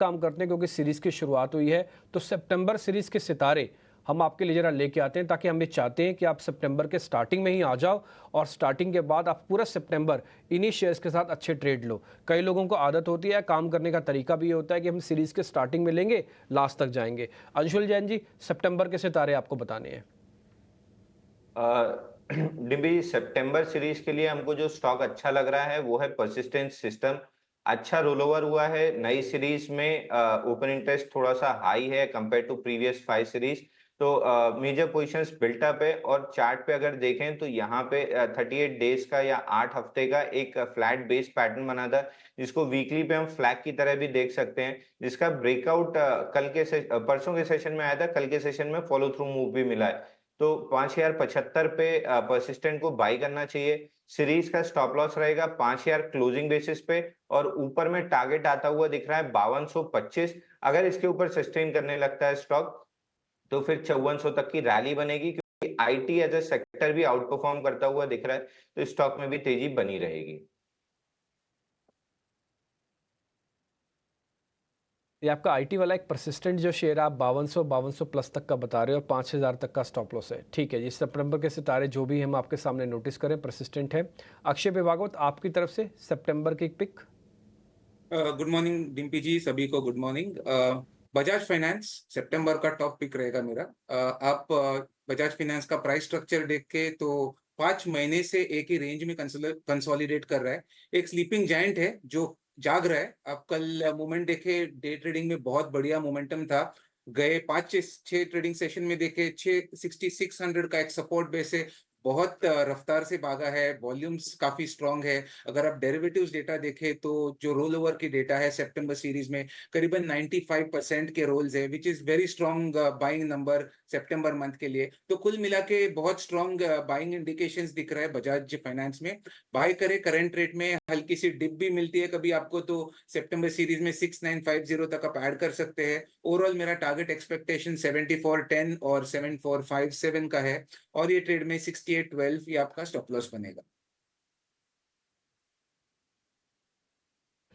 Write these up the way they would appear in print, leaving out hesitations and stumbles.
काम करते हैं क्योंकि सीरीज़ की शुरुआत हुई है, तो सितंबर सीरीज़ के सितारे हम आपके लिए ज़रा लेके आते हैं, ताकि हम ये चाहते हैं कि आप सितंबर के स्टार्टिंग में ही आ जाओ और स्टार्टिंग के बाद आप पूरा सितंबर इन्हीं शेयर्स के साथ अच्छे ट्रेड लो। कई लोगों को आदत होती है, काम करने का तरीका भी ये होता है कि हम सीरीज़ के स्टार्टिंग में लेंगे, लास्ट तक जाएंगे। अंशुल जैन जी, सितंबर के सितारे आपको बताने हैं। डिम्बी, सितंबर सीरीज के लिए हमको जो स्टॉक अच्छा लग रहा है वो है परसिस्टेंट सिस्टम। अच्छा रोल ओवर हुआ है नई सीरीज में। ओपन इंटरेस्ट थोड़ा सा हाई है कंपेयर टू प्रीवियस 5 सीरीज। तो मेजर पोजीशंस बिल्ट अप है, और चार्ट पे अगर देखें तो यहाँ पे 38 डेज का या 8 हफ्ते का एक फ्लैट बेस पैटर्न बना था, जिसको वीकली पे हम फ्लैग की तरह भी देख सकते हैं, जिसका ब्रेकआउट परसों के सेशन में आया था। कल के सेशन में फॉलो थ्रू मूव भी मिला है। तो 5075 पे परसिस्टेंट को बाई करना चाहिए। सीरीज का स्टॉप लॉस रहेगा 5000 क्लोजिंग बेसिस पे, और ऊपर में टारगेट आता हुआ दिख रहा है 5225। अगर इसके ऊपर सस्टेन करने लगता है स्टॉक, तो फिर 5400 तक की रैली बनेगी, क्योंकि आईटी एज अ सेक्टर भी आउट परफॉर्म करता हुआ दिख रहा है, तो स्टॉक में भी तेजी बनी रहेगी। ये आपका आईटी वाला एक परसिस्टेंट जो शेयर आप 5200 प्लस तक का बता रहे हो और 5000 तक का स्टॉप लॉस है, ठीक है जी। सितंबर के सितारे जो भी हम आपके सामने नोटिस करें, परसिस्टेंट है। अक्षय भागवत, आपकी तरफ से सितंबर की एक पिक। गुड मॉर्निंग डिम्पी जी, सभी को गुड मॉर्निंग। बजाज फाइनेंस सितंबर का टॉप पिक रहेगा मेरा। आप बजाज फाइनेंस का प्राइस स्ट्रक्चर देख के तो 5 महीने से एक ही रेंज में कंसोलिडेट कर रहा है। एक स्लीपिंग जायंट है जो जाग रहा है। आप कल मोमेंट देखे, डे ट्रेडिंग में बहुत बढ़िया मोमेंटम था। गए 5 6 ट्रेडिंग सेशन में देखे 6,600 का एक सपोर्ट बेस है, बहुत रफ्तार से भागा है। वॉल्यूम्स काफी स्ट्रांग है। अगर आप डेरिवेटिव्स डेटा देखें तो जो रोल ओवर की डेटा है सितंबर सीरीज में करीबन 95% के रोल्स है, which is very strong buying number September month के लिए। तो कुल मिला के बहुत स्ट्रांग बाइंग इंडिकेशंस दिख रहा है बजाज फाइनेंस में। बाय करे करंट रेट में, हल्की सी डिप भी मिलती है कभी आपको तो सितंबर सीरीज में 6950 तक आप ऐड कर सकते हैं। ओवरऑल मेरा टारगेट एक्सपेक्टेशन 7410 और 7457 का है, और ये ट्रेड में 6812 ये आपका स्टॉप लॉस बनेगा।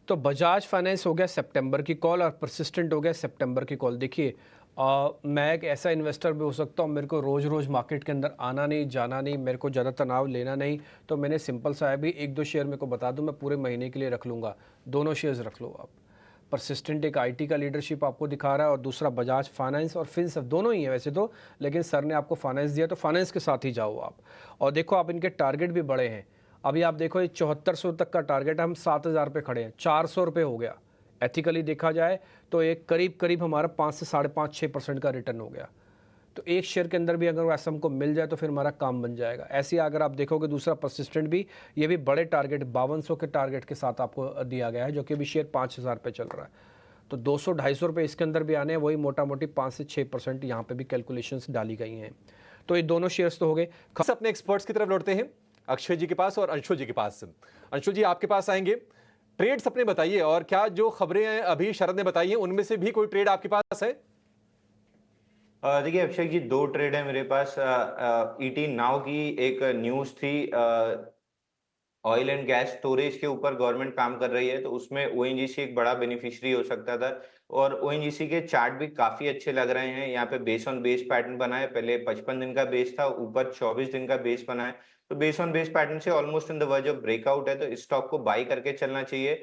तो बजाज फाइनेंस हो गया सितंबर की कॉल और परसिस्टेंट हो गया सितंबर की कॉल। देखिए, मैं एक ऐसा इन्वेस्टर भी हो सकता हूँ, मेरे को रोज़ रोज़ मार्केट के अंदर आना नहीं, जाना नहीं, मेरे को ज़्यादा तनाव लेना नहीं, तो मैंने सिंपल सा है भी एक दो शेयर मेरे को बता दूँ, मैं पूरे महीने के लिए रख लूँगा। दोनों शेयर्स रख लो आप। परसिस्टेंट एक आईटी का लीडरशिप आपको दिखा रहा है और दूसरा बजाज फाइनेंस और फिनसर्व, दोनों ही है वैसे तो, लेकिन सर ने आपको फाइनेंस दिया तो फाइनेंस के साथ ही जाओ आप। और देखो, आप इनके टारगेट भी बड़े हैं। अभी आप देखो, ये 7400 तक का टारगेट है, हम 7000 पे खड़े हैं, 400 रुपये हो गया। एथिकली देखा जाए तो एक करीब करीब हमारा 5 से 5.5-6% का रिटर्न हो गया। तो एक शेयर के अंदर भी अगर ऐसा हमको मिल जाए तो फिर हमारा काम बन जाएगा। ऐसे ही अगर आप देखोगे दूसरा परसिस्टेंट भी, ये भी बड़े टारगेट 5200 के टारगेट के साथ आपको दिया गया है, जो कि अभी शेयर 5000 पे चल रहा है। तो 200-250 रुपये इसके अंदर भी आने हैं, वही मोटा मोटी 5 से 6% यहाँ पे भी कैलकुलेशंस डाली गई हैं। तो ये दोनों शेयर्स तो हो गए। अपने एक्सपर्ट्स की तरफ लौटते हैं, अक्षय जी के पास और अंशुल जी के पास। अंशुल जी, आपके पास आएंगे। ट्रेड्स अपने बताइए, और क्या जो खबरें अभी शरद ने बताई हैं उनमें से भी कोई ट्रेड आपके पास है? देखिए अभिषेक जी, दो ट्रेड है मेरे पास। ईटी नाउ की एक न्यूज थी, ऑयल एंड गैस स्टोरेज के ऊपर गवर्नमेंट काम कर रही है, तो उसमें ओएनजीसी एक बड़ा बेनिफिशियरी हो सकता था। और ओएनजीसी के चार्ट भी काफी अच्छे लग रहे हैं। यहाँ पे बेस ऑन बेस पैटर्न बना है, पहले 55 दिन का बेस था, ऊपर 24 दिन का बेस बना है। तो बेस ऑन बेस पैटर्न से almost in the verge of breakout है, तो इस स्टॉक को बाई करके चलना चाहिए।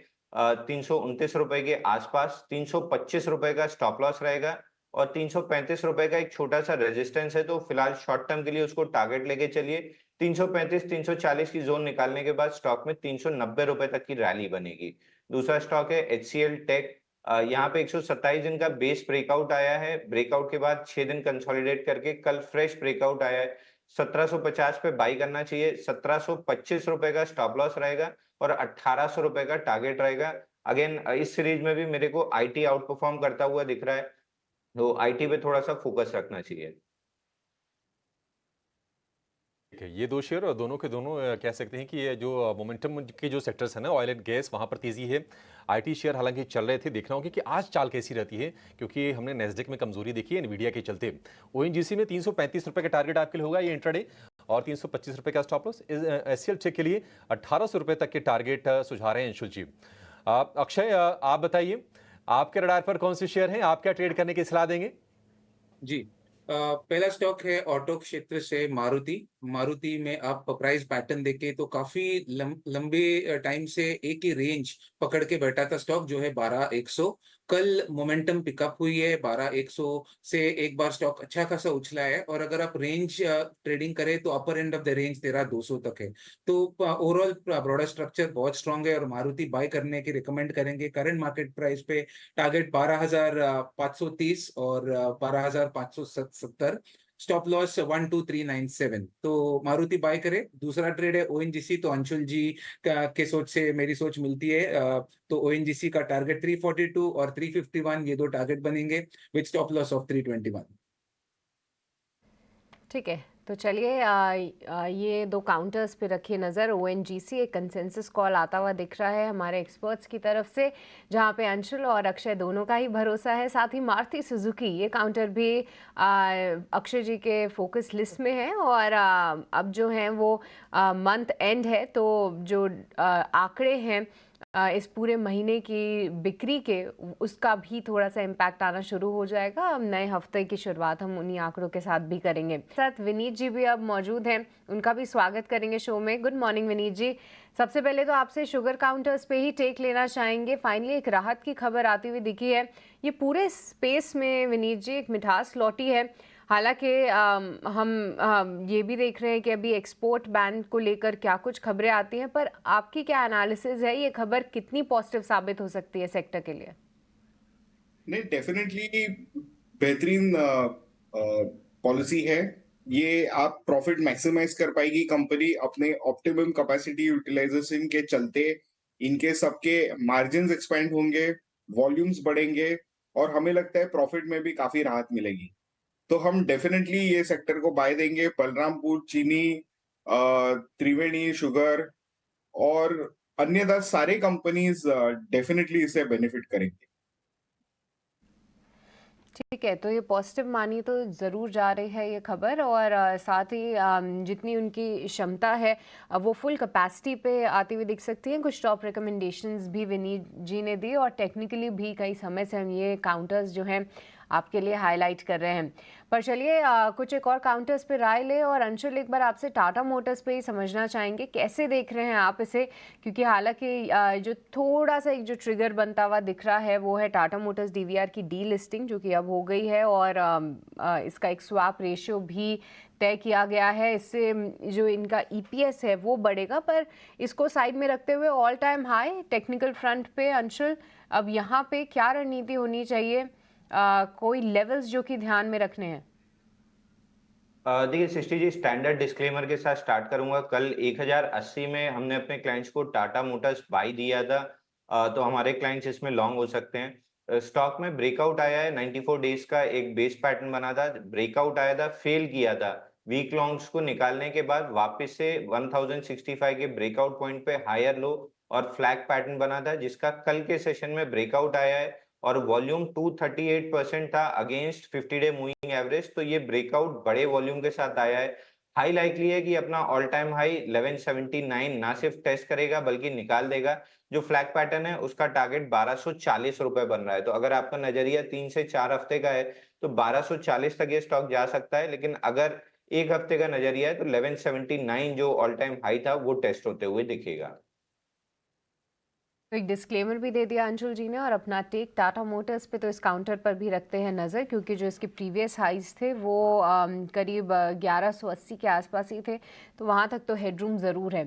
329 रुपए के आसपास, 325 रुपए का स्टॉप लॉस रहेगा, और 335 रुपए का एक छोटा सा रेजिस्टेंस है। तो फिलहाल शॉर्ट टर्म के लिए उसको टारगेट लेके चलिए। 335 340 की जोन निकालने के बाद स्टॉक में 390 रुपए तक की रैली बनेगी। दूसरा स्टॉक है एचसीएल टेक। यहाँ पे 127 दिन का बेस ब्रेकआउट आया है, ब्रेकआउट के बाद 6 दिन कंसोलिडेट करके कल फ्रेश ब्रेकआउट आया है। 1750 पे बाई करना चाहिए। 1725 रुपए का स्टॉप लॉस रहेगा, और 1800 रुपए का टारगेट रहेगा। अगेन इस सीरीज में भी मेरे को आईटी आउट परफॉर्म करता हुआ दिख रहा है, तो आईटी पे थोड़ा सा फोकस रखना चाहिए। ठीक है, ये दो शेयर और दोनों के दोनों कह सकते हैं कि ये जो मोमेंटम के जो सेक्टर्स हैं ना, ऑयल एंड गैस, वहां पर तेजी है। आईटी शेयर हालांकि चल रहे थे, देखना होगा कि आज चाल कैसी रहती है, क्योंकि हमने नेस्डेक में कमजोरी देखी है एनवीडिया के चलते। ओएनजीसी में 335 रुपए का टारगेट आपके लिए होगा ये इंट्राडे, और 325 रुपए का स्टॉप लॉस। एससीएल टेक के लिए 1800 रुपए तक के टारगेट सुझा रहे हैं अंशुल जी। अक्षय, आप बताइए, आपके रडार पर कौन से शेयर हैं, आप क्या ट्रेड करने की सलाह देंगे? जी पहला स्टॉक है ऑटो क्षेत्र से मारुति। मारुति में आप प्राइस पैटर्न देखें तो काफी लंबे टाइम से एक ही रेंज पकड़ के बैठा था स्टॉक, जो है 12,100। कल मोमेंटम पिकअप हुई है, 12,100 से एक बार स्टॉक अच्छा खासा उछला है, और अगर आप रेंज ट्रेडिंग करें तो अपर एंड ऑफ द रेंज 13,200 तक है। तो ओवरऑल ब्रॉडर स्ट्रक्चर बहुत स्ट्रांग है और मारुति बाय करने की रिकमेंड करेंगे। करंट मार्केट प्राइस पे टारगेट 12,530 और 12,570, स्टॉप लॉस 12,397। तो मारुति बाय करे। दूसरा ट्रेड है ओएनजीसी। तो अंशुल जी के सोच से मेरी सोच मिलती है। तो ओएनजीसी का टारगेट 342 और 351, ये दो टारगेट बनेंगे विद स्टॉप लॉस ऑफ 321। ठीक है, तो चलिए ये दो काउंटर्स पे रखिए नज़र। ओएनजीसी एक कंसेंसस कॉल आता हुआ दिख रहा है हमारे एक्सपर्ट्स की तरफ से, जहाँ पे अंशुल और अक्षय दोनों का ही भरोसा है। साथ ही मारुति सुजुकी ये काउंटर भी अक्षय जी के फोकस लिस्ट में है। और अब जो है वो मंथ एंड है, तो जो आंकड़े हैं इस पूरे महीने की बिक्री के, उसका भी थोड़ा सा इम्पैक्ट आना शुरू हो जाएगा। अब नए हफ्ते की शुरुआत हम उन्हीं आंकड़ों के साथ भी करेंगे। साथ विनीत जी भी अब मौजूद हैं, उनका भी स्वागत करेंगे शो में। गुड मॉर्निंग विनीत जी। सबसे पहले तो आपसे शुगर काउंटर्स पे ही टेक लेना चाहेंगे। फाइनली एक राहत की खबर आती हुई दिखी है। ये पूरे स्पेस में विनीत जी एक मिठास लौटी है। हालांकि हम ये भी देख रहे हैं कि अभी एक्सपोर्ट बैन को लेकर क्या कुछ खबरें आती हैं, पर आपकी क्या एनालिसिस है, ये खबर कितनी पॉजिटिव साबित हो सकती है सेक्टर के लिए? नहीं, डेफिनेटली बेहतरीन पॉलिसी है ये। आप प्रॉफिट मैक्सिमाइज कर पाएगी कंपनी अपने ऑप्टिमम कैपेसिटी यूटिलाइजेशन के चलते। इनके सबके मार्जिन्स एक्सपेंड होंगे, वॉल्यूम्स बढ़ेंगे और हमें लगता है प्रॉफिट में भी काफी राहत मिलेगी। तो हम डेफिनेटली ये सेक्टर को बाय देंगे। बलरामपुर चीनी, त्रिवेणी शुगर और अन्य सारे कंपनीज डेफिनेटली इससे बेनिफिट करेंगे। ठीक है, तो ये पॉजिटिव मानिए तो ज़रूर जा रही है ये खबर। और साथ ही जितनी उनकी क्षमता है वो फुल कैपेसिटी पे आती हुई दिख सकती है। कुछ टॉप रिकमेंडेशंस भी विनीत जी ने दी और टेक्निकली भी कई समय से हम ये काउंटर्स जो हैं आपके लिए हाईलाइट कर रहे हैं। पर चलिए कुछ एक और काउंटर्स पे राय ले। और अंशुल, एक बार आपसे टाटा मोटर्स पे ही समझना चाहेंगे, कैसे देख रहे हैं आप इसे? क्योंकि हालांकि जो थोड़ा सा एक जो ट्रिगर बनता हुआ दिख रहा है वो है टाटा मोटर्स डीवीआर की डी लिस्टिंग, जो कि अब हो गई है। और इसका एक स्वैप रेशियो भी तय किया गया है। इससे जो इनका ईपीएस है वो बढ़ेगा। पर इसको साइड में रखते हुए all time high technical front पे अंशुल, अब यहाँ पे क्या रणनीति होनी चाहिए? कोई लेवल्स जो कि ध्यान में रखने हैं? देखिए सृष्टि जी, स्टैंडर्ड डिस्क्लेमर के साथ स्टार्ट करूंगा। कल 1080 में हमने अपने क्लाइंट्स को टाटा मोटर्स बाई दिया था, तो हमारे क्लाइंट्स इसमें लॉन्ग हो सकते हैं। स्टॉक में ब्रेकआउट आया है, 94 डेज का एक बेस पैटर्न बना था, ब्रेकआउट आया था, फेल किया था। वीक लॉन्ग्स को निकालने के बाद वापस से 1065 के ब्रेकआउट पॉइंट पे हायर लो और फ्लैग पैटर्न बना था, जिसका कल के सेशन में ब्रेकआउट आया है और वॉल्यूम 238% था अगेंस्ट 50 डे मूविंग एवरेज। तो ये ब्रेकआउट बड़े वॉल्यूम के साथ आया है। हाई लाइकली है कि अपना ऑल टाइम हाई 1179 ना सिर्फ टेस्ट करेगा बल्कि निकाल देगा। जो फ्लैग पैटर्न है उसका टारगेट 1240 रुपए बन रहा है। तो अगर आपका नजरिया 3 से 4 हफ्ते का है तो 1240 तक ये स्टॉक जा सकता है। लेकिन अगर एक हफ्ते का नजरिया है तो 1179 जो ऑल टाइम हाई था वो टेस्ट होते हुए दिखेगा। तो एक डिस्क्लेमर भी दे दिया अंशुल जी ने। और अपना टेक टाटा मोटर्स पे तो इस काउंटर पर भी रखते हैं नज़र, क्योंकि जो इसके प्रीवियस हाइज थे वो करीब 1180 के आसपास ही थे, तो वहाँ तक तो हेडरूम ज़रूर है।